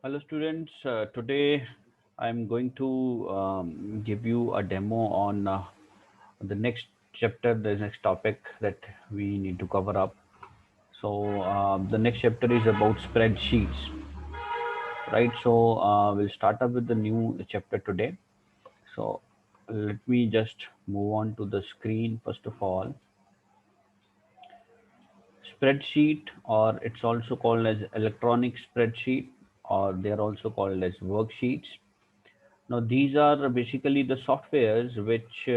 Hello students, today I'm going to give you a demo on the next chapter, the next topic that we need to cover up. So the next chapter is about spreadsheets, right? So we'll start up with the new chapter today. So let me just move on to the screen first of all. Spreadsheet, or it's also called as electronic spreadsheet, or they're also called as worksheets. Now, these are basically the softwares which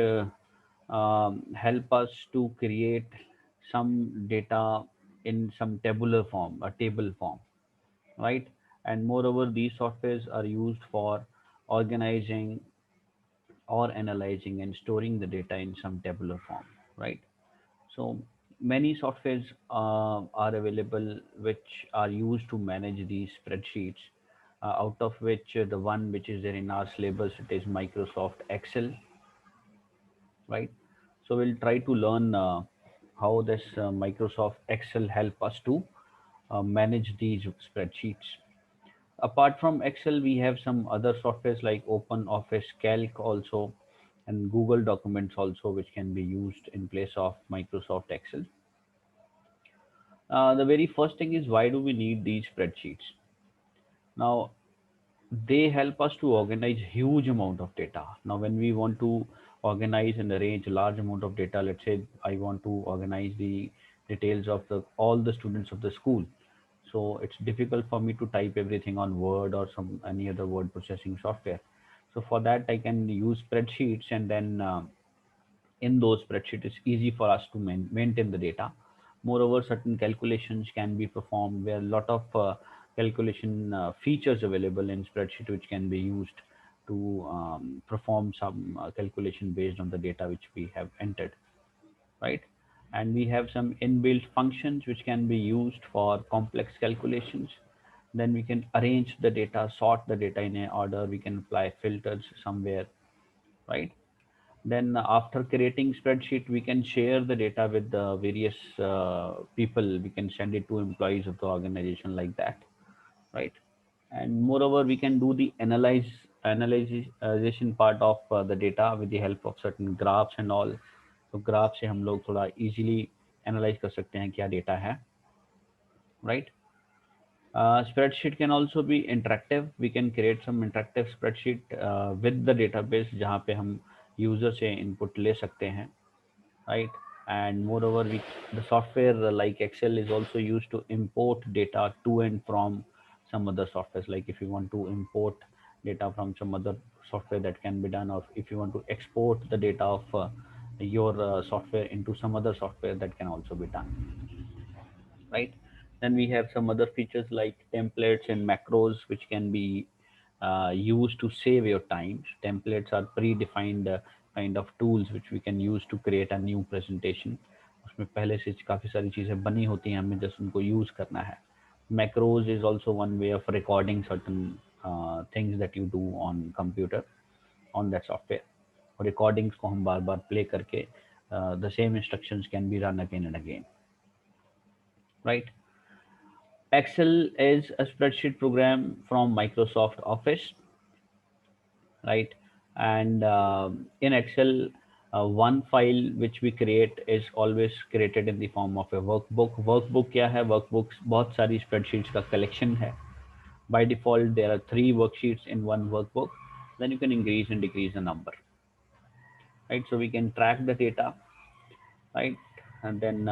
help us to create some data in some tabular form, a table form, right? And moreover, these softwares are used for organizing or analyzing and storing the data in some tabular form, right? So many softwares are available which are used to manage these spreadsheets, out of which the one which is there in our syllabus, it is Microsoft Excel, right? So we'll try to learn how this Microsoft Excel help us to manage these spreadsheets. Apart from Excel, we have some other softwares like OpenOffice Calc also, and Google Documents also, which can be used in place of Microsoft Excel. The very first thing is, why do we need these spreadsheets? Now, they help us to organize huge amount of data. Now, when we want to organize and arrange a large amount of data, let's say I want to organize the details of the all the students of the school. So it's difficult for me to type everything on Word or some any other word processing software. So for that, I can use spreadsheets, and then in those spreadsheets it's easy for us to maintain the data. Moreover, certain calculations can be performed where a lot of calculation features available in spreadsheet which can be used to perform some calculation based on the data which we have entered, right? And we have some inbuilt functions which can be used for complex calculations. Then we can arrange the data, sort the data in a order, we can apply filters somewhere, right? Then after creating spreadsheet, we can share the data with the various people. We can send it to employees of the organization like that, right? And moreover, we can do the analyzation part of the data with the help of certain graphs and all. तो graph से हम लोग थोड़ा easily analyse कर सकते हैं क्या data है, right? Spreadsheet can also be interactive. We can create some interactive spreadsheet with the database जहाँ पे हम यूजर से इनपुट ले सकते हैं, right? And moreover, the software like Excel is also used to import data to and from some other softwares. Like if you want to import data from some other software, that can be done, or if you want to export the data of your software into some other software, that can also be done, right? Then we have some other features like templates and macros, which can be used to save your time. Templates are predefined kind of tools which we can use to create a new presentation. उसमें पहले से काफ़ी सारी चीज़ें बनी होती हैं, हमें जस्ट उनको यूज़ करना है. Macros is also one way of recording certain things that you do on computer, on that software. Recordings को हम बार बार play करके the same instructions can be run again and again, right? Excel is a spreadsheet program from Microsoft Office, right? And in Excel, one file which we create is always created in the form of a workbook. Workbook क्या है? Workbooks बहुत सारी spreadsheets का collection है. By default, there are 3 worksheets in one workbook. Then you can increase and decrease the number, right? So we can track the data, right? And then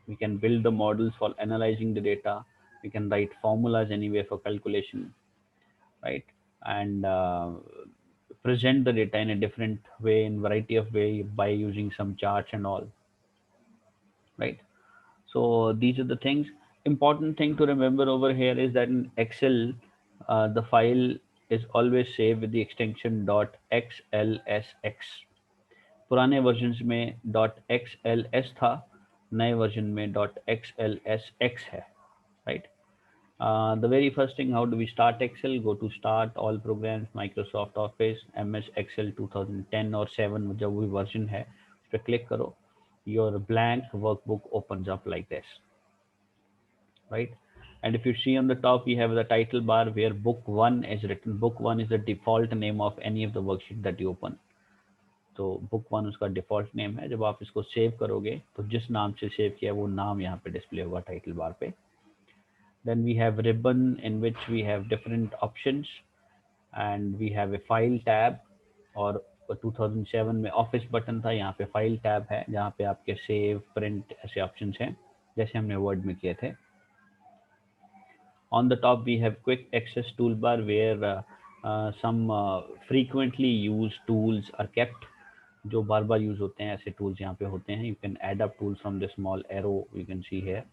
we can build the models for analyzing the data. We can write formulas anyway for calculation, right? And present the data in a different way, in variety of way, by using some charts and all, right? So these are the things. Important thing to remember over here is that in Excel, the file is always saved with the extension .xlsx. पुराने versions में .xls था, नए version में .xlsx है, right? The very first thing, how do we start Excel? Go to Start, All Programs, Microsoft Office, MS Excel 2010 और 7 जब भी version है उस पर क्लिक करो. Your blank workbook opens up like this, right? And if you see on the top, we have the title bar where book 1 is written. Book 1 is the default name of any of the worksheet that you open. तो book 1 उसका default name है। जब आप इसको save करोगे तो जिस नाम से सेव किया वो नाम यहाँ पे डिस्प्ले होगा टाइटल बार पे। Then we have ribbon in which we have different options and we have a file tab, और 2007 में ऑफिस बटन था, यहाँ पे फाइल टैब है जहाँ पे आपके सेव प्रिंट ऐसे ऑप्शंस हैं जैसे हमने वर्ड में किए थे। On the top we have quick access toolbar where some frequently used tools are kept, जो बार बार यूज होते हैं ऐसे टूल्स यहाँ पे होते हैं। You can add up tools from the small arrow you can see here.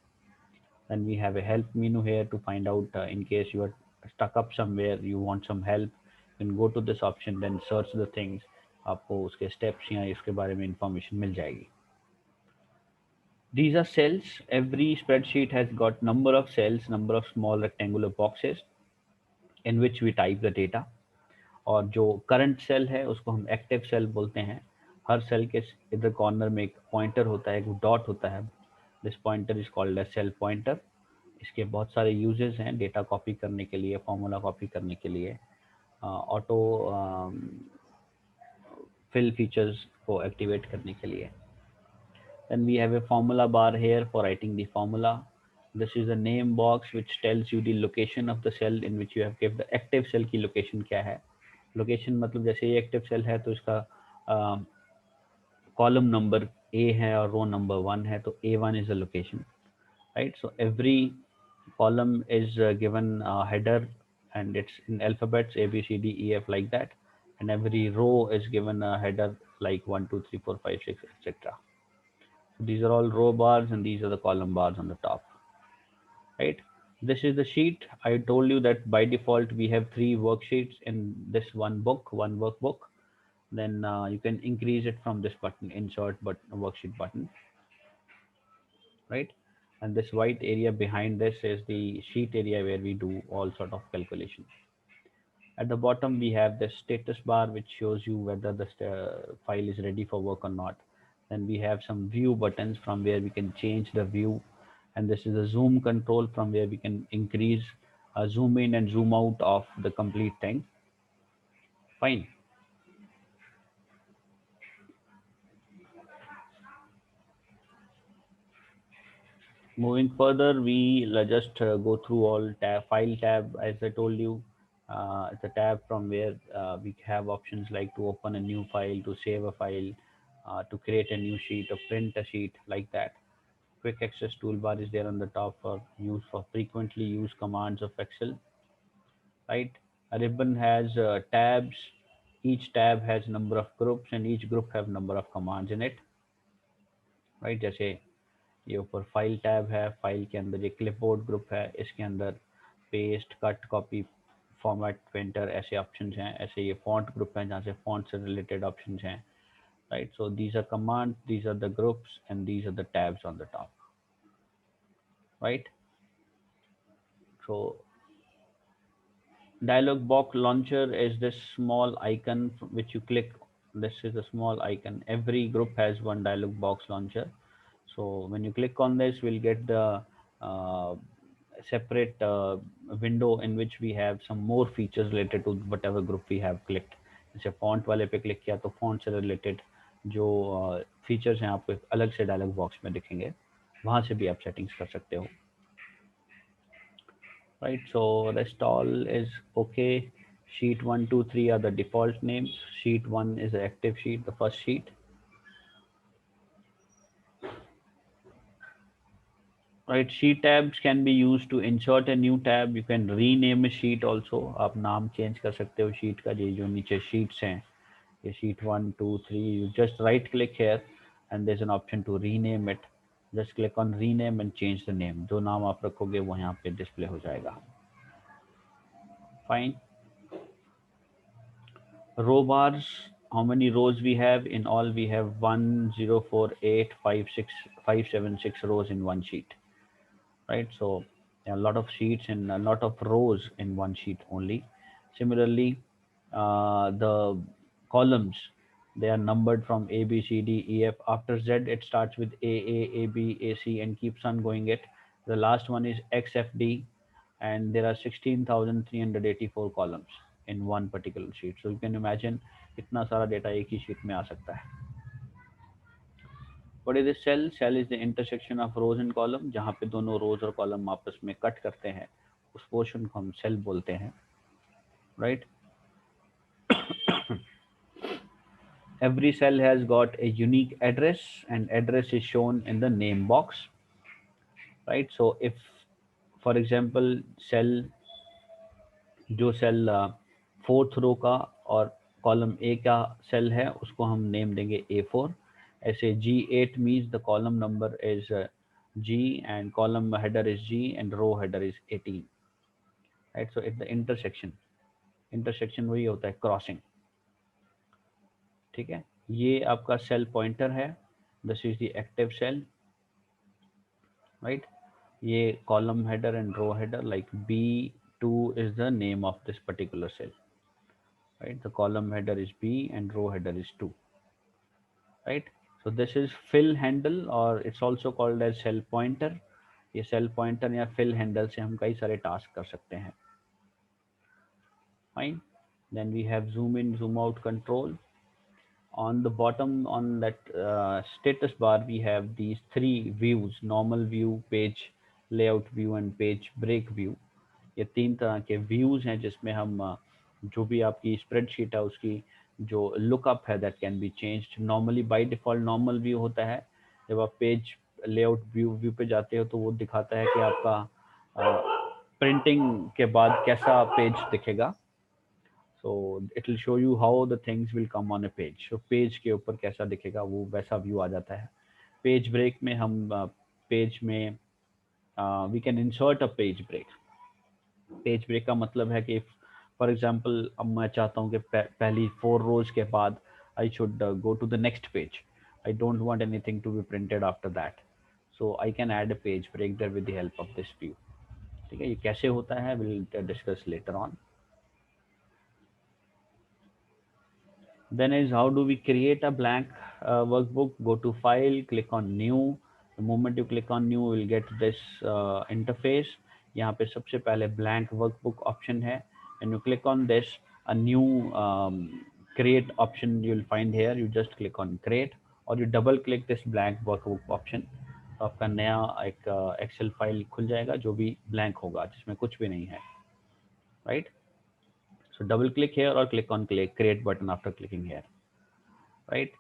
Then we have a help menu here to find out in case you are stuck up somewhere, you want some help, you can go to this option, then search the things, आपको उसके steps या इसके बारे में information मिल जाएगी। These are cells. Every spreadsheet has got number of cells, number of small rectangular boxes in which we type the data. और जो current cell है उसको हम एक्टिव सेल बोलते हैं। हर सेल के इधर कॉर्नर में एक पॉइंटर होता है, एक डॉट होता है। This pointer is called as cell pointer. इसके बहुत सारे यूजेस हैं, डेटा कॉपी करने के लिए, फॉर्मूला कॉपी करने के लिए, ऑटो फिल फीचर्स को एक्टिवेट करने के लिए। Then we have a formula bar here for writing the formula. This is a name box which tells you the location of the cell in which you have kept the active cell की location क्या है। Location मतलब जैसे ये active cell है तो इसका column number A है और रो नंबर 1 है, तो A1 is the location, right? So every column is given a header and it's in alphabets A B C D E F like that, and every row is given a header like 1 2 3 4 5 6 etc. So these are all row bars and these are the column bars on the top, right? This is the sheet. I told you that by default we have 3 worksheets in this one book, one workbook. Then you can increase it from this button, insert button, worksheet button, right? And this white area behind this is the sheet area where we do all sort of calculations. At the bottom we have the status bar which shows you whether the file is ready for work or not. Then we have some view buttons from where we can change the view, and this is a zoom control from where we can increase, zoom in and zoom out of the complete thing. Fine. Moving further, we'll just go through all file tab. As I told you, it's a tab from where we have options like to open a new file, to save a file, to create a new sheet, or print a sheet like that. Quick access toolbar is there on the top for use for frequently used commands of Excel, right? A ribbon has tabs. Each tab has number of groups and each group have number of commands in it, right? जैसे ये ऊपर file tab है, file के अंदर ये clipboard group है, इसके अंदर paste, cut, copy, format, printer ऐसे ऑप्शंस हैं। ऐसे ये फॉन्ट ग्रुप है जहाँ से फॉन्ट से रिलेटेड ऑप्शंस हैं, right? So these are command, these are the groups and these are the tabs on the top, right? So dialog box launcher is this small icon which you click. This is a small icon. Every group has one dialog box launcher. So when you click on this, we'll get the uh, separate window in which we have some more features related to whatever group we have clicked. जैसे font वाले पे click किया तो font से related जो features हैं आपको एक अलग से dialog box में दिखेंगे, वहाँ से भी आप settings कर सकते हो, right? So rest all is okay. Sheet 1 2 3 are the default names. Sheet 1 is the active sheet, the first sheet. Right, sheet tabs can be used to insert a new tab. You can rename a sheet also. आप नाम change कर सकते हो sheet का। ये जो नीचे sheets हैं, ये sheet 1 2 3, you just right click here and there's an option to rename it. Just click on rename and change the name. जो नाम आप रखोगे वो यहाँ पे display हो जाएगा। Fine. Row bars, how many rows we have? In all we have 1 0 4 8 5 6 5 7 6 rows in one sheet, right? So a lot of sheets and a lot of rows in one sheet only. Similarly, the columns, they are numbered from A B C D E F. After Z it starts with A B A C and keeps on going it. The last one is XFD. and there are 16,384 columns in one particular sheet. So you can imagine इतना सारा data एक ही sheet में आ सकता है. What is a cell? Cell is the intersection of rows and column. जहाँ पे दोनों rows और column आपस में cut करते हैं, उस portion को हम cell बोलते हैं, right? Every cell has got a unique address, and address is shown in the name box, right? So if, for example, cell जो सेल फोर्थ रो का और कॉलम ए का सेल है उसको हम नेम देंगे A4. ऐसे G8 means the column number is G and column header is G and row header is 18, right? So it's the intersection वही होता है क्रॉसिंग. ठीक है, ये आपका सेल पॉइंटर है. This is the active cell, right? ये column header and row header, like B2 is the name of this particular cell, right? The column header is B and row header is 2, right? So this is fill handle, or it's also called as cell pointer. ये cell pointer या fill handle से हम कई सारे task कर सकते हैं. Fine. Then we have zoom in, zoom out control. On the bottom, on that status bar, we have these three views: normal view, page layout view and page break view. ये तीन तरह के views हैं जिसमें हम जो भी आपकी स्प्रेडशीट है उसकी जो लुकअप है that can be changed. Normally by default normal view होता है. जब आप पेज लेआउट व्यू पे जाते हो तो वो दिखाता है कि आपका प्रिंटिंग के बाद कैसा पेज दिखेगा. So it will show you how the things will come on A page. So page के ऊपर कैसा दिखेगा वो वैसा व्यू आ जाता है. पेज ब्रेक में हम पेज में we can insert a page break. Page break का मतलब है कि फॉर एग्जांपल अब मैं चाहता हूँ कि पहली 4 रोज के बाद I should go to the next page. I don't want anything to be printed after that, so I can add a page break there with the help of this view. ठीक है, ये कैसे होता है will discuss later on. Then is how do we create a blank workbook? Go to file, click on new. The moment you click on new, you will get this interface. यहाँ पे सबसे पहले blank workbook option है. When you click on this, a new create option you will find here. You just click on create, or you double click this blank workbook option. तो आपका नया एक Excel file खुल जाएगा जो भी blank होगा, जिसमें कुछ भी नहीं है, right? So double click here or click on create button after clicking here, right?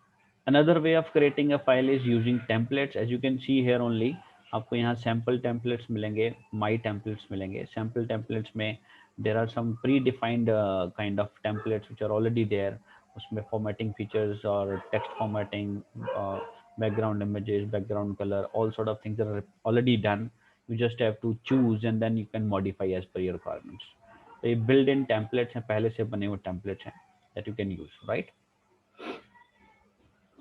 Another way of creating a file is using templates. As you can see here only, आपको यहाँ sample templates मिलेंगे, my templates मिलेंगे. Sample templates में there are some predefined kind of templates which are already there. उसमें formatting features or text formatting, background images, background color, all sort of things are already done. You just have to choose and then you can modify as per your requirements. तो ये built-in templates हैं, पहले से बने हुए templates हैं that you can use, right?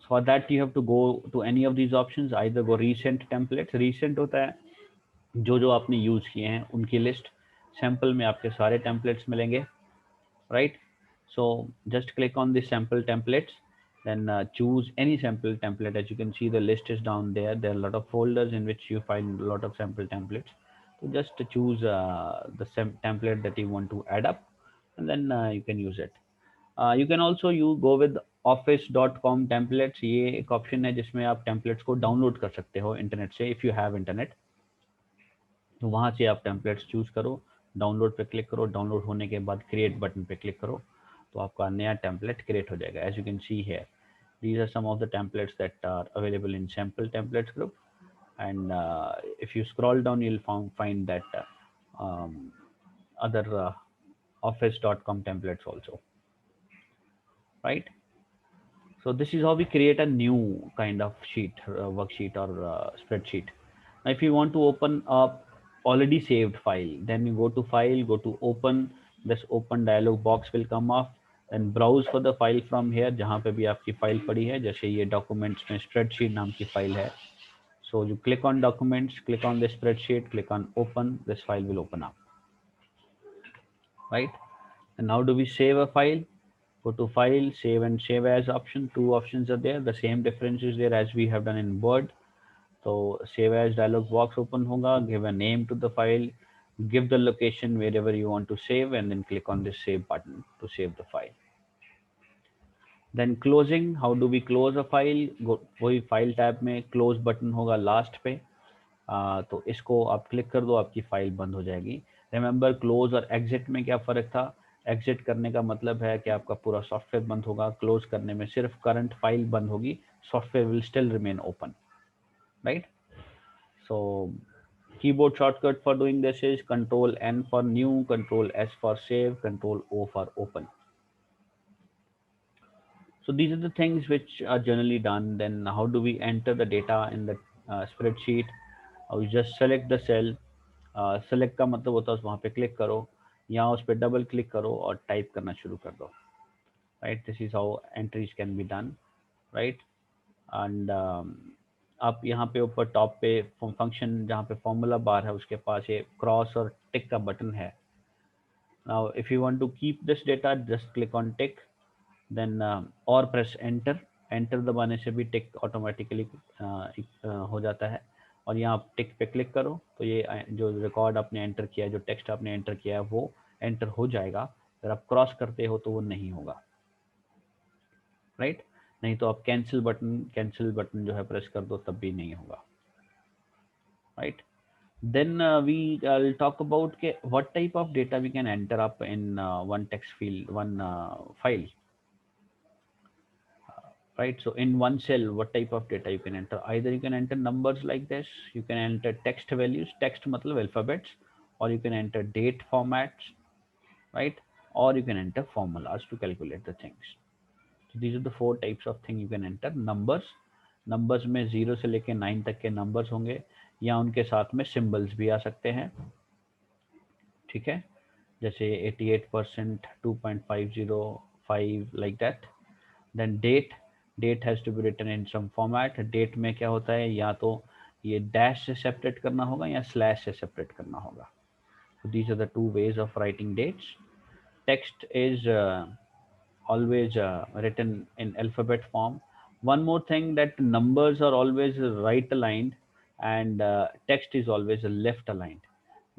For that you have to go to any of these options. Either go recent templates. Recent होता है जो जो आपने यूज किए हैं उनकी लिस्ट. सैम्पल में आपके सारे templates मिलेंगे, right? So just click on the sample templates, then choose any sample template. As you can see, the list is down there. There are a lot of folders in which you find a lot of sample templates. So just choose the template that you want to add up, and then you can use it. You can also you go with office.com templates. ये एक option है जिसमें आप templates को download कर सकते हो internet से. इफ़ यू हैव इंटरनेट तो वहाँ से आप templates चूज करो, डाउनलोड पे क्लिक करो, डाउनलोड होने के बाद क्रिएट बटन पे क्लिक करो तो आपका नया template क्रिएट हो जाएगा. As you can see here, these are some of the templates that are available in sample templates group, and if you scroll down you'll find that other office.com templates also, right? So this is how we create a new kind of sheet, worksheet or spreadsheet. Now, if you want to open a already saved file, then you go to file, go to open. This open dialog box will come off. Then browse for the file from here. जहाँ पे भी आपकी file पड़ी है, जैसे ये documents में spreadsheet नाम की फाइल है. So you click on documents, click on the spreadsheet, click on open. This file will open up, right? And now do we save a file? Go to file, save and save as option. Two options are there. The same difference is there as we have done in Word. So save as dialog box open होगा. Give a name to the file. give the location wherever you want to save, and then click on this save button to save the file. Then closing, how do we close a file? वही file tab में close button होगा last पे, तो इसको आप click कर दो, आपकी फाइल बंद हो जाएगी. रिमेंबर क्लोज और एग्जिट में क्या फ़र्क था? एग्जिट करने का मतलब है कि आपका पूरा सॉफ्टवेयर बंद होगा, क्लोज करने में सिर्फ करंट फाइल बंद होगी, software will still remain open, right? So keyboard shortcut for doing this is Control N for new, Control S for save, Control O for open. So these are the things which are generally done. Then how do we enter the data in the spreadsheet? We just select the cell. Select का मतलब होता है वहाँ पे click करो, यहाँ उस पर डबल क्लिक करो और टाइप करना शुरू कर दो, right? This is how entries can be done, right? And आप यहाँ पे ऊपर टॉप पे फंक्शन जहाँ पे फॉर्मूला बार है उसके पास ये क्रॉस और टिक का बटन है. Now if you want to keep this data, just click on tick, then और प्रेस एंटर. एंटर दबाने से भी टिक ऑटोमेटिकली हो जाता है, और यहाँ टिक पे क्लिक करो तो ये जो रिकॉर्ड आपने एंटर किया है, जो टेक्स्ट आपने एंटर किया है वो एंटर हो जाएगा. अगर आप क्रॉस करते हो तो वो नहीं होगा, राइट? नहीं तो आप कैंसिल बटन जो है प्रेस कर दो तब भी नहीं होगा, right? Then we'll talk about what type of data we can enter up in one text field, one file. Right, so in one cell, what type of data you can enter? Either you can enter numbers like this, you can enter text values, text matlab alphabets, or you can enter date formats, right? Or you can enter formulas to calculate the things. So these are the four types of thing you can enter. Numbers में 0 से लेके 9 तक के numbers होंगे, या उनके साथ में symbols भी आ सकते हैं, ठीक है? जैसे 88%, 2.505 like that. Then date has to be written in some format. date में क्या होता है, या तो ये dash से separate करना होगा या slash से separate करना होगा. So these are the two ways of writing dates. Text is always written in alphabet form. One more thing, that numbers are always right aligned and text is always left aligned.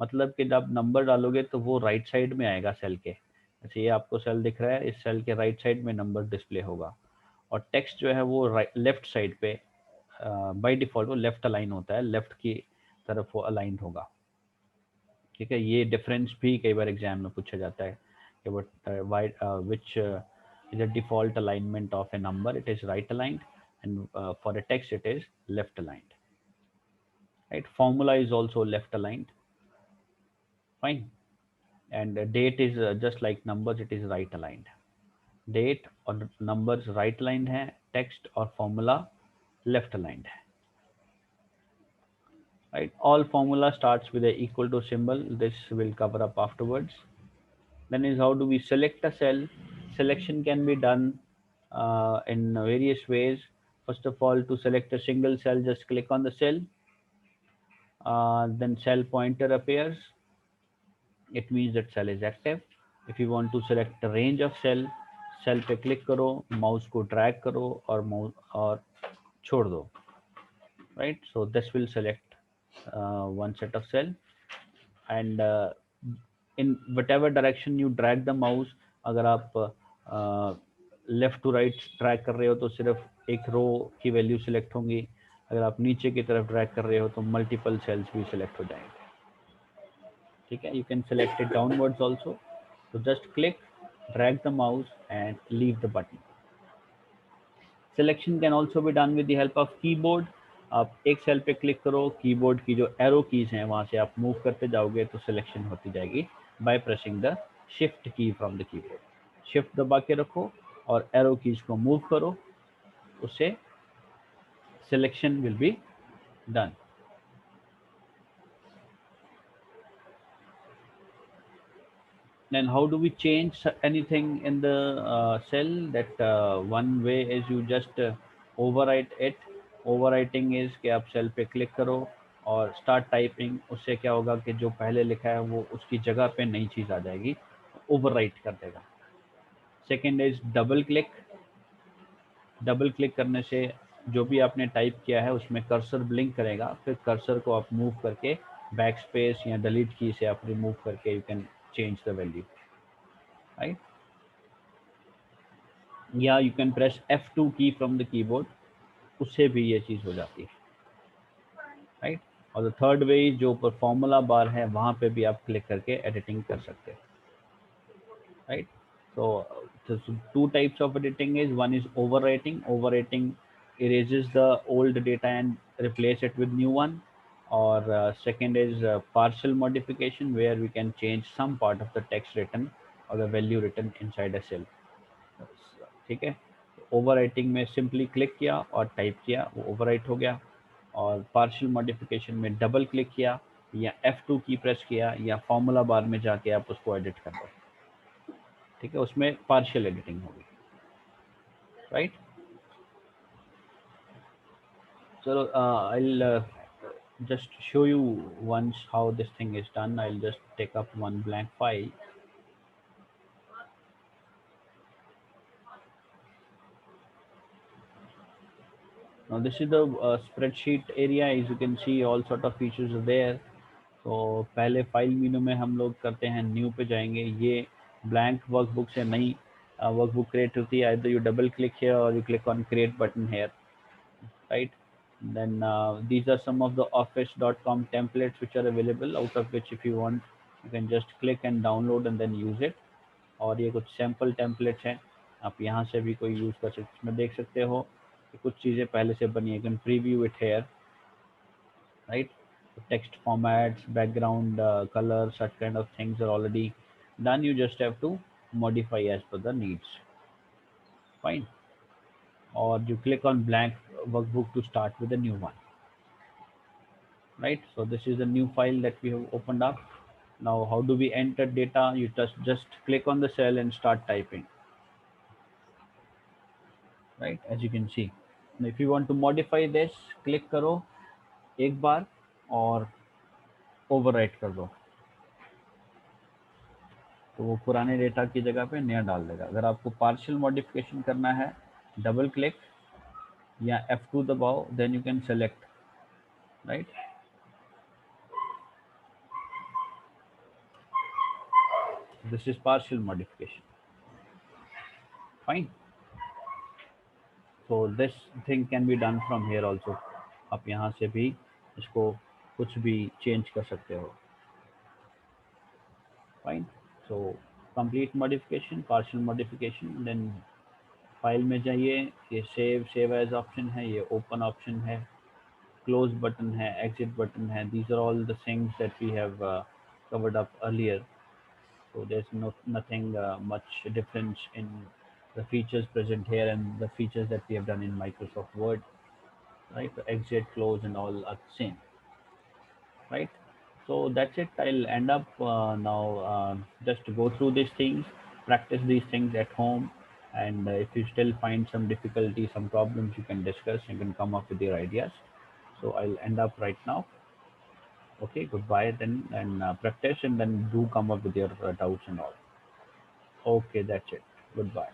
मतलब कि जब number डालोगे तो वो right side में आएगा cell के. जैसे ये आपको सेल दिख रहा है, इस सेल के राइट साइड में नंबर डिस्प्ले होगा, और टेक्स्ट जो है वो लेफ्ट साइड पे बाय डिफॉल्ट वो लेफ्ट अलाइन होता है, लेफ्ट की तरफ वो अलाइंड होगा, ठीक है? ये डिफरेंस भी कई बार एग्जाम में पूछा जाता है कि which is a default alignment of a number. It is right aligned, and for a text it is left aligned, right? Formula is also left aligned, fine. And date is just like numbers, it is right aligned. Date और numbers right aligned है, text और formula left aligned है, right? All formula starts with a equal to symbol. This will cover up afterwards. Then is how do we select a cell? Selection can be done in various ways. First of all, to select a single cell, just click on the cell. Then cell pointer appears. It means that cell is active. If you want to select a range of cell पे click करो, mouse को drag करो और छोड़ दो, right? So this will select one set of cell, and in whatever direction you drag the mouse, अगर आप left to right drag कर रहे हो तो सिर्फ एक रो की वैल्यू सिलेक्ट होंगी, अगर आप नीचे की तरफ ड्रैग कर रहे हो तो मल्टीपल सेल्स भी सिलेक्ट हो जाएंगे, ठीक है? You can select it downwards also. तो just click, drag the mouse and leave the button. Selection can also be done with the help of keyboard. आप एक सेल पे क्लिक करो, कीबोर्ड की जो एरो कीज हैं वहां से आप मूव करते जाओगे तो सिलेक्शन होती जाएगी बाय प्रेसिंग द शिफ्ट की फ्रॉम द कीबोर्ड. शिफ्ट दबा के रखो और एरो कीज को मूव करो, उससे selection will be done. Then how do we change anything in the cell? That one way is you just overwrite it. Overwriting is कि आप सेल पे क्लिक करो और स्टार्ट टाइपिंग. उससे क्या होगा कि जो पहले लिखा है वो उसकी जगह पे नई चीज़ आ जाएगी, ओवरराइट कर देगा. Second is double click. Double click करने से जो भी आपने टाइप किया है उसमें कर्सर ब्लिंक करेगा, फिर कर्सर को आप मूव करके बैक स्पेस या डिलीट की से आप रिमूव करके you can change the value, right. या यू कैन प्रेस F2 की फ्रॉम द कीबोर्ड, उससे भी ये चीज़ हो जाती है, राइट। और द थर्ड वे जो ऊपर फॉर्मूला बार है वहाँ पे भी आप क्लिक करके एडिटिंग कर सकते हैं, right. So two types of editing is, one is overwriting. Overwriting erases the old data and replace it with new one, or second is partial modification, where we can change some part of the text written or the value written inside a cell, ठीक है। Overwriting में simply click किया और type किया, वो overwrite हो गया। और पार्शियल मॉडिफिकेशन में डबल क्लिक किया या F2 की प्रेस किया या फॉर्मूला बार में जाके आप उसको एडिट कर दो, ठीक है, उसमें पार्शियल एडिटिंग होगी, राइट। चलो I'll just show you once how this thing is done. I'll just take up one blank file. Now this is the spreadsheet area. As you can see, all sort of features are there. तो पहले file menu में हम लोग करते हैं, new पे जाएंगे। ये ब्लैंक वर्कबुक से नई वर्कबुक क्रिएट होती है। either you double click here or you click on create button here, right? Then these are some of the office.com templates which are available, out of which if you want you can just click and download and then use it. और ये कुछ sample templates हैं, आप यहाँ से भी कोई use कर सकते हैं। इसमें देख सकते हो कि कुछ चीज़ें पहले से बनी है, you can preview it here, right? Text formats, background color, such kind of things are already done. You just have to modify as per the needs, fine. Or you click on blank workbook to start with a new one, right? So this is a new file that we have opened up. Now how do we enter data? You just click on the cell and start typing, right? As you can see. Now if you want to modify this, click करो एक बार और overwrite कर दो, तो वो पुराने data की जगह पे नया डाल देगा। अगर आपको पार्शियल मॉडिफिकेशन करना है, डबल क्लिक या F2 दबाओ, then you can select, right. This is partial modification, fine. So this thing can be done from here also. आप यहाँ से भी इसको कुछ भी चेंज कर सकते हो, fine. So complete modification, partial modification, then file में जाइए, ये सेव एज ऑप्शन है, ये ओपन ऑप्शन है, close button है, exit button है. These are all the things that we have covered up earlier. So there's nothing much difference in the features present here and the features that we have done in Microsoft Word, right? So exit, close, and all are the same, right? So that's it. I'll end up now. Just go through these things, practice these things at home, and if you still find some difficulty, some problems, you can discuss. You can come up with your ideas. So I'll end up right now. Okay, goodbye then, and practice, and then do come up with your doubts and all. Okay, that's it. Goodbye.